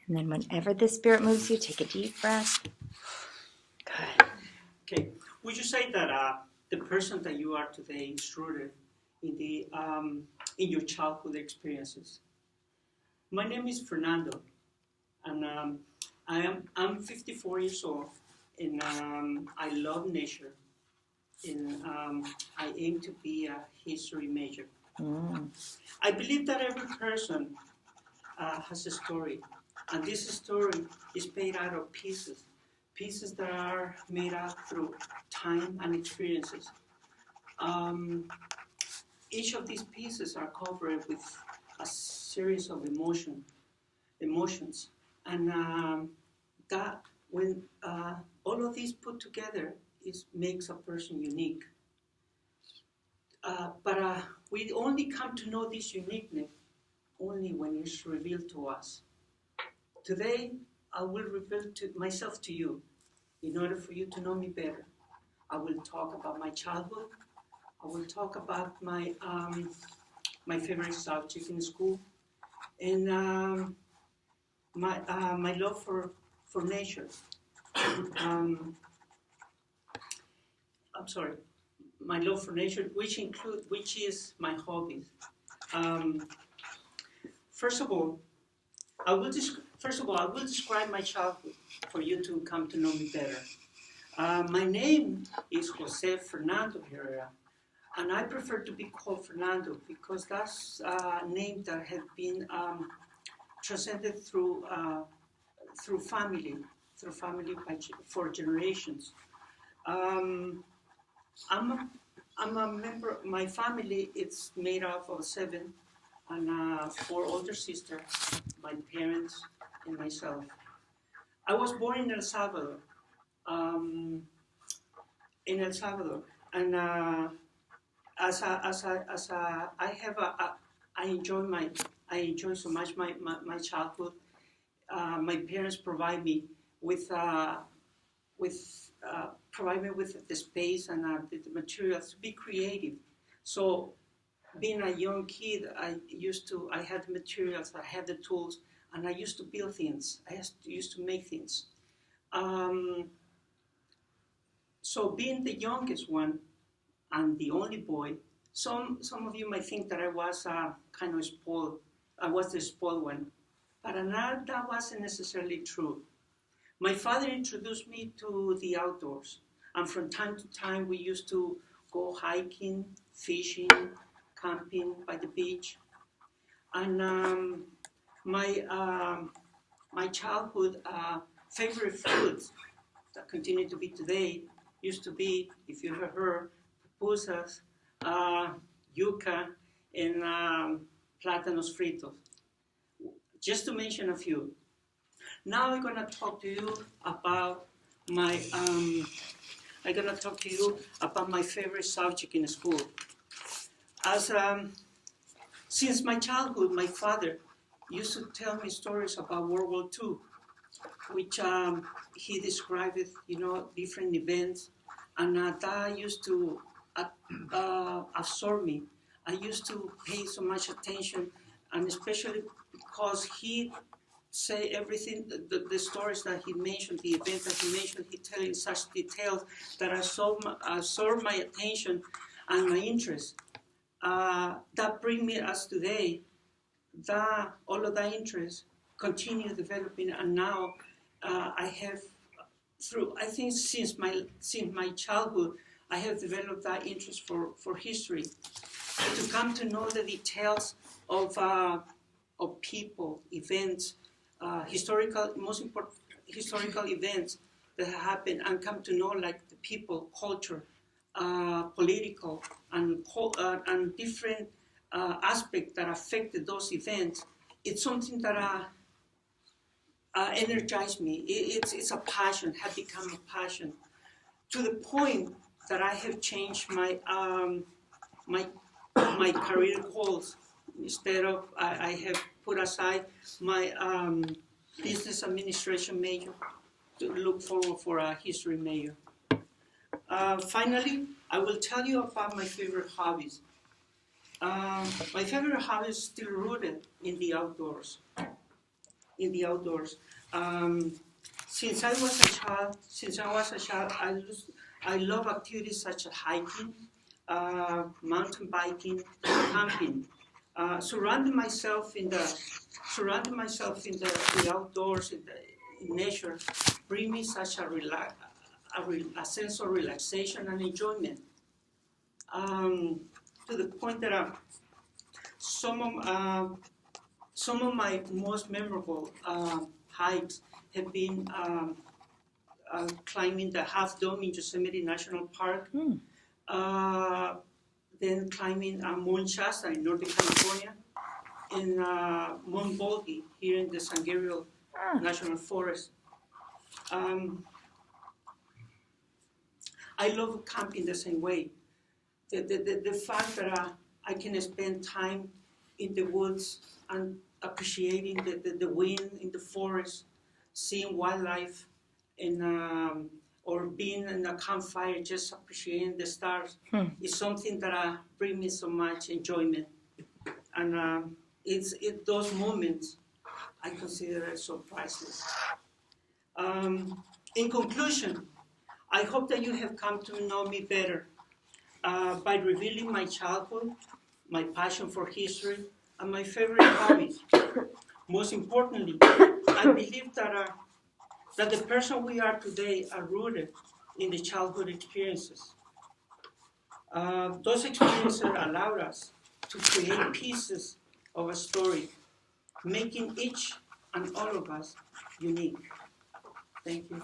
And then whenever the Spirit moves you, take a deep breath. Good. Okay. Would you say that the person that you are today is rooted in your childhood experiences? My name is Fernando, and I'm 54 years old, and I love nature, and I aim to be a history major. I believe that every person has a story, and this story is made out of pieces that are made out through time and experiences. Each of these pieces are covered with a series of emotions, and that when all of these put together, it makes a person unique. But we only come to know this uniqueness only when it's revealed to us. Today, I will reveal myself to you in order for you to know me better. I will talk about my childhood. I will talk about my favorite subject in school, and my love for nature. My love for nature, which is my hobbies. First of all, I will describe my childhood for you to come to know me better. My name is Jose Fernando Herrera, and I prefer to be called Fernando because that's a name that has been transcended through family for generations. I'm a member. My family is made up of 7 and 4 older sisters, my parents, and myself. I was born in El Salvador. And I enjoy so much my childhood. My parents provide me with the space and the materials to be creative. So, being a young kid, I had the materials, I had the tools, and I used to build things. I used to make things. So, being the youngest one and the only boy, some of you might think that I was kind of spoiled. I was the spoiled one, but that wasn't necessarily true. My father introduced me to the outdoors, and from time to time we used to go hiking, fishing, camping by the beach. And my childhood favorite foods that continue to be today used to be, if you ever heard, pupusas, yuca, and plátanos fritos, just to mention a few. Now I'm going to talk to you about my favorite subject in school. Since my childhood, my father used to tell me stories about World War II, which he described, different events, and that used to absorb me. I used to pay so much attention, and especially because he say everything, the stories that he mentioned, the events that he mentioned, he tell in such details that absorb my attention and my interest. That bring me as today. That all of that interest continue developing, and now I have since my childhood, I have developed that interest for history, to come to know the details of people, events, most important historical events that have happened, and come to know like the people, culture, political, and different aspects that affected those events. It's something that energized me. It's a passion, have become a passion, to the point that I have changed my career goals. Instead of, I have put aside my business administration major to look forward for a history major. Finally, I will tell you about my favorite hobbies. My favorite hobby is still rooted in the outdoors. in the outdoors. Since I was a child, I love activities such as hiking, mountain biking, camping. Surrounding myself in the outdoors, in nature, bring me such a sense of relaxation and enjoyment. To the point that some of my most memorable hikes have been climbing the Half Dome in Yosemite National Park, then climbing Mount Shasta in Northern California, and Mount Baldy here in the San Gabriel National Forest. I love camping the same way. The fact that I can spend time in the woods and appreciating the wind in the forest, seeing wildlife, and or being in a campfire, just appreciating the stars, is something that brings me so much enjoyment. And it's those moments I consider it so priceless. In conclusion, I hope that you have come to know me better by revealing my childhood, my passion for history, and my favorite hobbies. Most importantly, I believe that the person we are today are rooted in the childhood experiences. Those experiences allowed us to create pieces of a story, making each and all of us unique. Thank you.